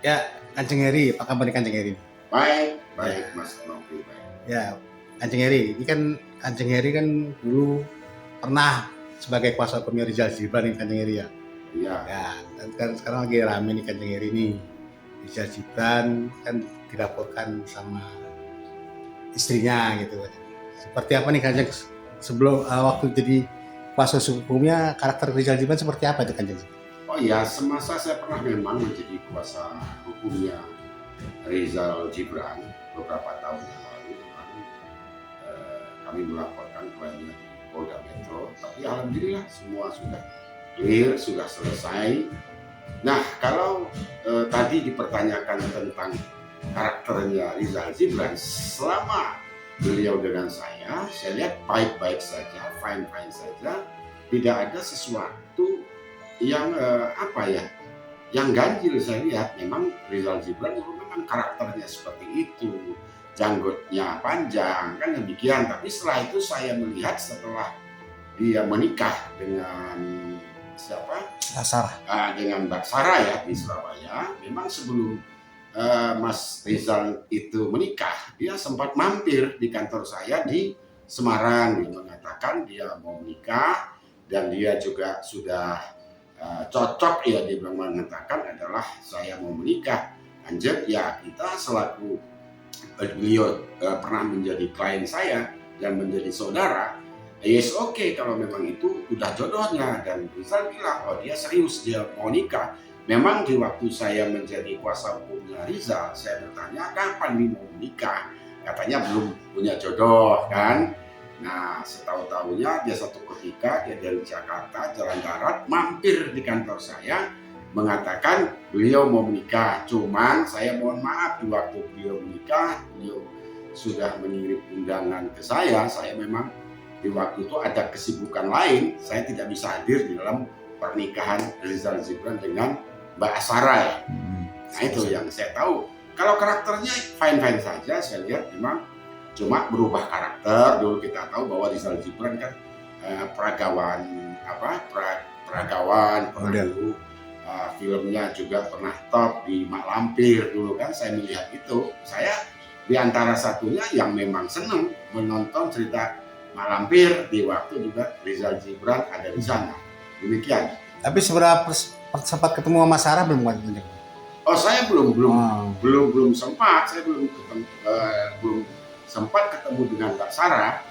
Ya, Kanjeng Heri, apa kabar nih Kanjeng Heri? Baik, baik Mas Novi, baik. Ya, Kanjeng Heri, ini kan Kanjeng Heri kan dulu pernah sebagai kuasa hukumnya Rizal Zibran nih Kanjeng Heri ya. Iya. Ya, dan kan sekarang lagi rame nih Kanjeng Heri nih. Rizal Zibran kan dilaporkan sama istrinya gitu. Seperti apa nih Kanjeng sebelum waktu jadi kuasa hukumnya karakter Rizal Zibran seperti apa itu Kanjeng? Oh ya, semasa saya pernah memang menjadi kuasa hukumnya Rizal Zibran beberapa tahun yang lalu, kami melaporkan kliennya di Polda Metro. Tapi alhamdulillah semua sudah clear, sudah selesai. Nah, kalau tadi dipertanyakan tentang karakternya Rizal Zibran, selama beliau dengan saya lihat baik-baik saja, fine-fine saja, tidak ada sesuatu yang yang ganjil. Saya lihat memang Rizal Zibran itu memang karakternya seperti itu, janggutnya panjang kan demikian. Tapi setelah itu saya melihat setelah dia menikah dengan siapa? Dengan Mbak Sarah ya di Surabaya. Memang sebelum Mas Rizal itu menikah, dia sempat mampir di kantor saya di Semarang. Dia mengatakan dia mau menikah dan dia juga sudah cocok ya, dia mengatakan adalah saya mau menikah. Lanjut ya, kita selaku beliau pernah menjadi klien saya dan menjadi saudara, yes okay, kalau memang itu udah jodohnya. Dan Rizal bilang, oh dia serius, dia mau nikah. Memang di waktu saya menjadi kuasa hukumnya Rizal, saya bertanya kapan nih mau menikah, katanya belum punya jodoh kan. Nah, setahu-tahunya dia satu ketika dia dari Jakarta jalan darat mampir di kantor saya mengatakan beliau mau menikah. Cuman saya mohon maaf, di waktu beliau menikah, beliau sudah mengirim undangan ke saya memang di waktu itu ada kesibukan lain, saya tidak bisa hadir di dalam pernikahan Rizal Zibran dengan Mbak Sarah ya. Nah itu yang saya tahu. Kalau karakternya fine-fine saja, saya lihat memang cuma berubah karakter. Dulu kita tahu bahwa Rizal Zibran kan peragawan dulu, filmnya juga pernah top di Mak Lampir dulu kan. Saya melihat itu, saya di antara satunya yang memang senang menonton cerita Mak Lampir di waktu juga Rizal Zibran ada di sana. Demikian. Tapi seberapa sempat ketemu sama Sarah belum Kanjeng? Oh saya belum sempat, saya belum sempat ketemu dengan Mbak Sarah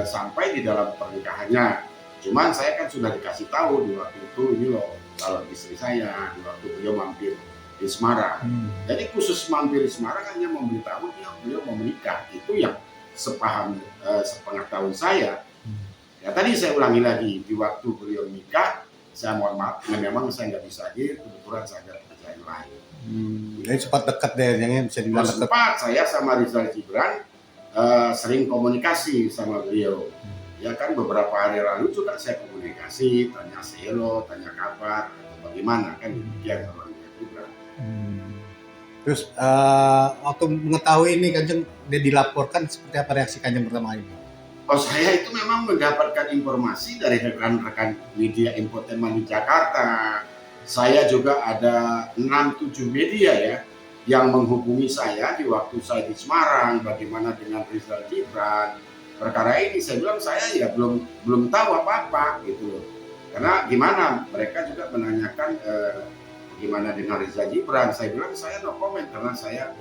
sampai di dalam pernikahannya. Cuman saya kan sudah dikasih tahu di waktu itu, ini loh calon istri saya, di waktu beliau mampir di Semarang. Jadi khusus mampir di Semarang hanya memberitahu beliau mau menikah. Itu yang sepengetahuan saya. Ya tadi saya ulangi lagi, di waktu beliau menikah, saya mohon maaf, memang saya nggak bisa hadir, kebetulan saya ada pekerjaan lain. Jadi sempat dekat deh, yang bisa dibilang dekat. Sempat saya sama Rizal Zibran sering komunikasi sama beliau. Ya kan beberapa hari lalu juga saya komunikasi, tanya hello, tanya kabar, atau bagaimana kan demikian sama Rizal Zibran. Terus waktu mengetahui ini Kanjeng dia dilaporkan, seperti apa reaksi Kanjeng pertama kali? Oh saya itu memang mendapatkan informasi dari rekan-rekan media infotainment di Jakarta. Saya juga ada 6-7 media ya yang menghubungi saya di waktu saya di Semarang, bagaimana dengan Rizal Zibran. Perkara ini saya bilang saya ya belum tahu apa-apa gitu loh. Karena gimana, mereka juga menanyakan gimana dengan Rizal Zibran. Saya bilang saya no comment karena saya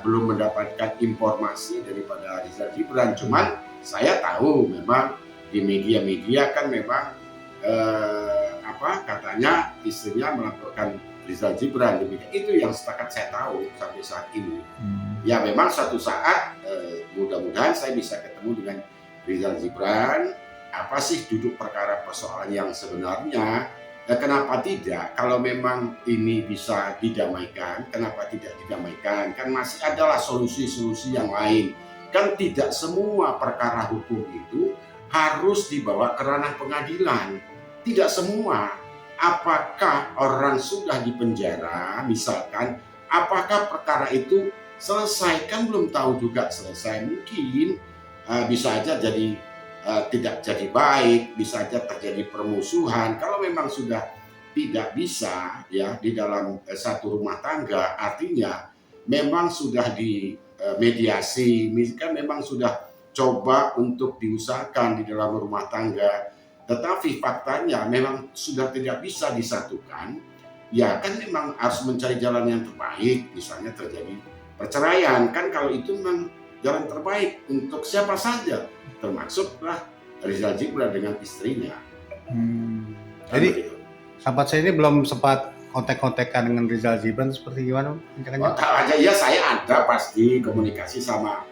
belum mendapatkan informasi daripada Rizal Zibran. Cuman saya tahu memang di media-media kan memang apa katanya istrinya melaporkan Rizal Gibran, demikian itu yang setakat saya tahu sampai saat ini. Ya memang suatu saat mudah-mudahan saya bisa ketemu dengan Rizal Gibran. Apa sih duduk perkara persoalan yang sebenarnya? Kenapa tidak? Kalau memang ini bisa didamaikan, kenapa tidak didamaikan? Kan masih adalah solusi-solusi yang lain. Kan tidak semua perkara hukum itu harus dibawa ke ranah pengadilan. Tidak semua. Apakah orang sudah dipenjara, misalkan, apakah perkara itu selesai? Kan belum tahu juga selesai. Mungkin bisa aja jadi tidak jadi baik, bisa aja terjadi permusuhan. Kalau memang sudah tidak bisa ya di dalam satu rumah tangga, artinya memang sudah di mediasi, misalkan memang sudah coba untuk diusahakan di dalam rumah tangga, tetapi faktanya memang sudah tidak bisa disatukan, ya kan memang harus mencari jalan yang terbaik, misalnya terjadi perceraian, kan kalau itu memang jalan terbaik untuk siapa saja, termasuklah Rizal Gibran dengan istrinya. Jadi sahabat saya ini belum sempat kontak-kontakkan dengan Rizal Gibran seperti gimana? Oh, tahu aja ya, saya ada pasti komunikasi sama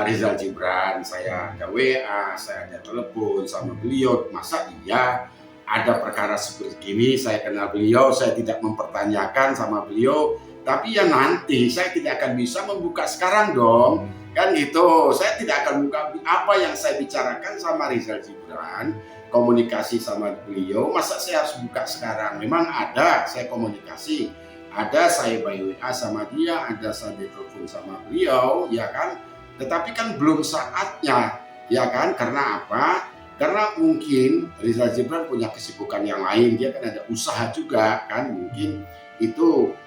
Rizal Gibran, saya ada WA, saya ada telepon sama beliau. Masa iya ada perkara seperti ini saya kenal beliau, saya tidak mempertanyakan sama beliau, tapi ya nanti saya tidak akan bisa membuka sekarang dong. Kan gitu, saya tidak akan buka apa yang saya bicarakan sama Rizal Gibran, komunikasi sama beliau, masa saya harus buka sekarang? Memang ada saya komunikasi, ada saya by WA sama dia, ada saya telepon sama beliau, ya kan? Tetapi kan belum saatnya, ya kan? Karena apa? Karena mungkin Rizal Gibran punya kesibukan yang lain, dia kan ada usaha juga kan, mungkin itu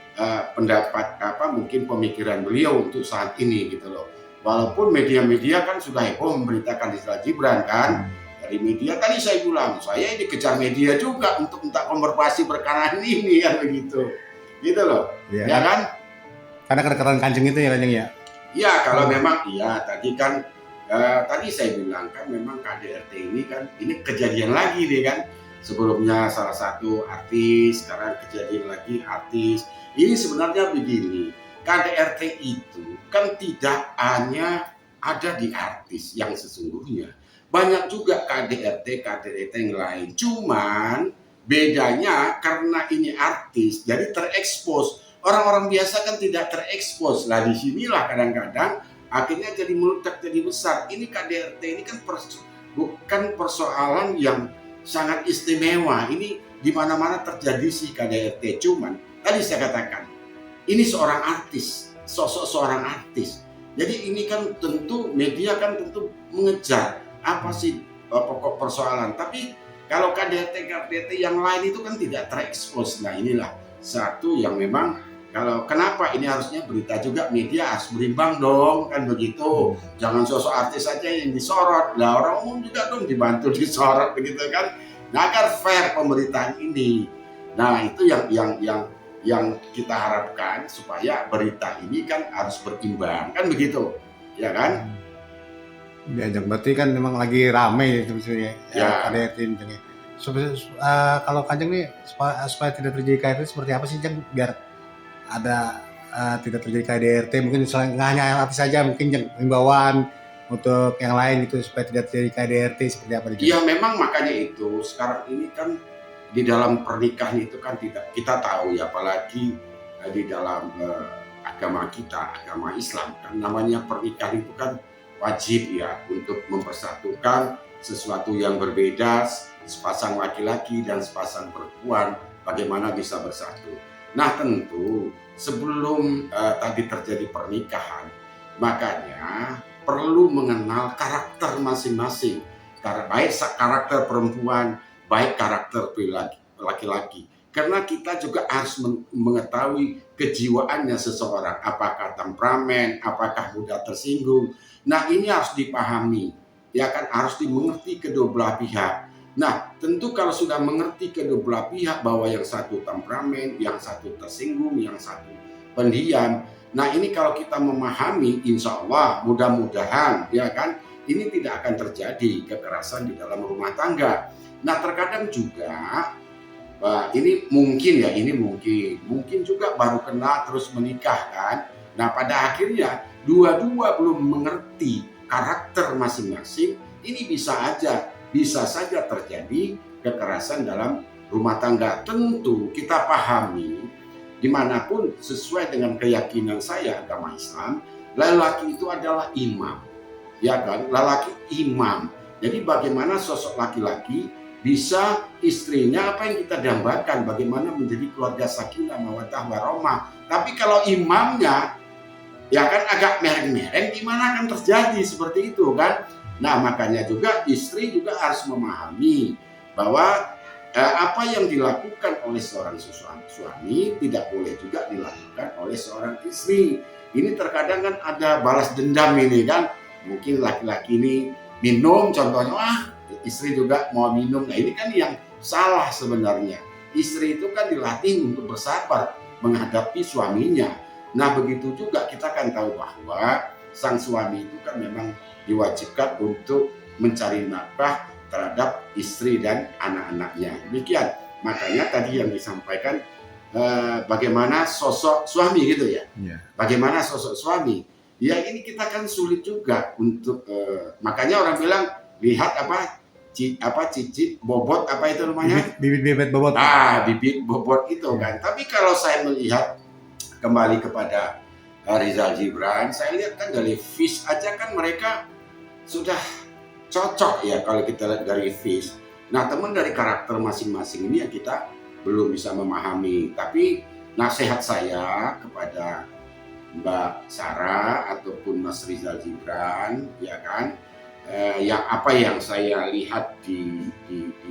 pendapat mungkin pemikiran beliau untuk saat ini gitu loh. Walaupun media-media kan sudah heboh memberitakan Rizal Gibran kan, dari media tadi saya bilang saya dikejar media juga untuk minta konfirmasi perkara ini kan begitu, gitu loh, ya kan? Karena kedekatan Kanjeng itu ya Kanjeng ya. Ya kalau memang iya tadi kan tadi saya bilang kan memang KDRT ini kan ini kejadian lagi nih kan, sebelumnya salah satu artis, sekarang kejadian lagi artis. Ini sebenarnya begini, KDRT itu kan tidak hanya ada di artis yang sesungguhnya, banyak juga KDRT yang lain, cuman bedanya karena ini artis jadi terekspos. Orang-orang biasa kan tidak terekspos. Lah disinilah kadang-kadang akhirnya jadi meledak jadi besar. Ini KDRT ini kan bukan persoalan yang sangat istimewa. Ini di mana-mana terjadi sih KDRT. Cuman tadi saya katakan ini seorang artis, sosok seorang artis. Jadi ini kan tentu media kan tentu mengejar apa sih pokok persoalan. Tapi kalau KDRT yang lain itu kan tidak terekspos. Nah inilah satu yang memang kalau kenapa ini harusnya berita juga media harus berimbang dong kan begitu. Jangan sosok artis saja yang disorot. Lah orang umum juga dong dibantu disorot begitu kan. Nah agar fair pemberitaan ini. Nah itu yang kita harapkan supaya berita ini kan harus berimbang kan begitu. Ya kan? Ya, berarti kan memang lagi rame itu misalnya Ya. KDRT ini. Kalau Kanjeng nih supaya tidak terjadi KDRT seperti apa sih Jeng biar ada tidak terjadi KDRT, mungkin nggak hanya artis saja, mungkin himbauan untuk yang lain gitu supaya tidak terjadi KDRT seperti apa? Iya memang makanya itu sekarang ini kan di dalam pernikahan itu kan tidak kita tahu ya, apalagi di dalam agama kita, agama Islam kan namanya pernikahan itu kan wajib ya untuk mempersatukan sesuatu yang berbeda, sepasang laki-laki dan sepasang perempuan bagaimana bisa bersatu. Nah tentu sebelum tadi terjadi pernikahan, makanya perlu mengenal karakter masing-masing, baik karakter perempuan, baik karakter laki-laki. Karena kita juga harus mengetahui kejiwaannya seseorang, apakah temperamen, apakah mudah tersinggung. Nah ini harus dipahami, ya kan harus dimengerti kedua belah pihak. Nah, tentu kalau sudah mengerti kedua belah pihak bahwa yang satu temperamen, yang satu tersinggung, yang satu pendiam. Nah, ini kalau kita memahami, insya Allah mudah-mudahan, ya kan, ini tidak akan terjadi kekerasan di dalam rumah tangga. Nah, terkadang juga Wah, ini mungkin ya, ini mungkin juga baru kenal terus menikah kan. Nah, pada akhirnya dua-dua belum mengerti karakter masing-masing. Ini bisa saja terjadi kekerasan dalam rumah tangga. Tentu kita pahami, dimanapun sesuai dengan keyakinan saya agama Islam, lelaki itu adalah imam, ya kan? Lelaki imam. Jadi bagaimana sosok laki-laki bisa istrinya apa yang kita dambakan, bagaimana menjadi keluarga sakinah mawaddah warahmah. Tapi kalau imamnya ya kan agak mereng-mereng, gimana akan terjadi seperti itu kan? Nah, makanya juga istri juga harus memahami bahwa apa yang dilakukan oleh seorang suami tidak boleh juga dilakukan oleh seorang istri. Ini terkadang kan ada balas dendam ini kan. Mungkin laki-laki ini minum contohnya, istri juga mau minum. Nah, ini kan yang salah sebenarnya. Istri itu kan dilatih untuk bersabar menghadapi suaminya. Nah, begitu juga kita kan tahu bahwa sang suami itu kan memang diwajibkan untuk mencari nafkah terhadap istri dan anak-anaknya. Demikian. Makanya tadi yang disampaikan bagaimana sosok suami gitu ya. Iya. Bagaimana sosok suami? Ya ini kita kan sulit juga untuk makanya orang bilang lihat cicit bobot apa itu namanya? Bibit bobot. Bibit bobot itu kan. Tapi kalau saya melihat kembali kepada Rizal Gibran, saya lihat kan dari fish aja kan mereka sudah cocok ya kalau kita lihat dari fish. Nah, teman dari karakter masing-masing ini yang kita belum bisa memahami. Tapi nasihat saya kepada Mbak Sarah ataupun Mas Rizal Gibran, ya kan, yang saya lihat di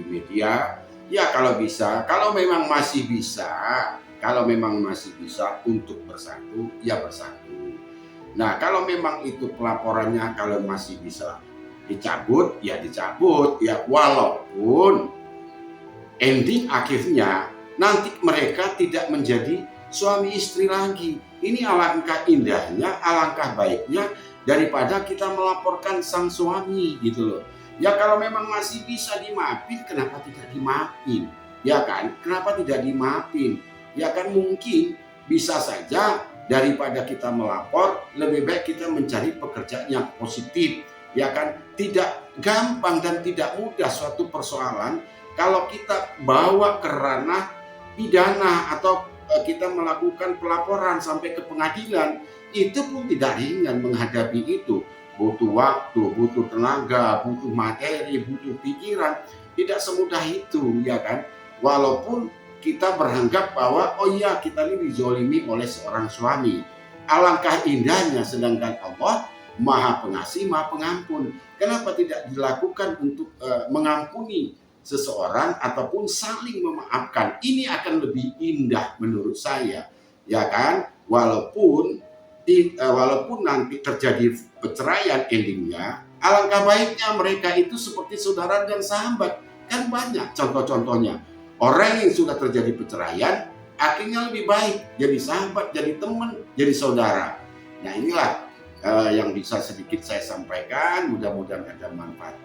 media, ya kalau memang masih bisa untuk bersatu, ya bersatu. Nah, kalau memang itu pelaporannya kalau masih bisa dicabut, ya walaupun ending akhirnya nanti mereka tidak menjadi suami istri lagi. Ini alangkah indahnya, alangkah baiknya daripada kita melaporkan sang suami gitu loh. Ya kalau memang masih bisa dimaafin, kenapa tidak dimaafin? Ya kan? Kenapa tidak dimaafin? Ya kan mungkin bisa saja daripada kita melapor, lebih baik kita mencari pekerjaan yang positif. Ya kan? Tidak gampang dan tidak mudah suatu persoalan kalau kita bawa ke ranah pidana atau kita melakukan pelaporan sampai ke pengadilan, itu pun tidak ringan menghadapi itu. Butuh waktu, butuh tenaga, butuh materi, butuh pikiran. Tidak semudah itu, ya kan? Walaupun kita beranggap bahwa oh iya kita ini dizolimi oleh seorang suami. Alangkah indahnya, sedangkan Allah Maha Pengasih, Maha Pengampun. Kenapa tidak dilakukan untuk mengampuni seseorang ataupun saling memaafkan? Ini akan lebih indah menurut saya, ya kan? Walaupun nanti terjadi perceraian endingnya, alangkah baiknya mereka itu seperti saudara dan sahabat. Kan banyak contoh-contohnya. Orang yang sudah terjadi perceraian akhirnya lebih baik jadi sahabat, jadi teman, jadi saudara. Nah, inilah yang bisa sedikit saya sampaikan, mudah-mudahan ada manfaat.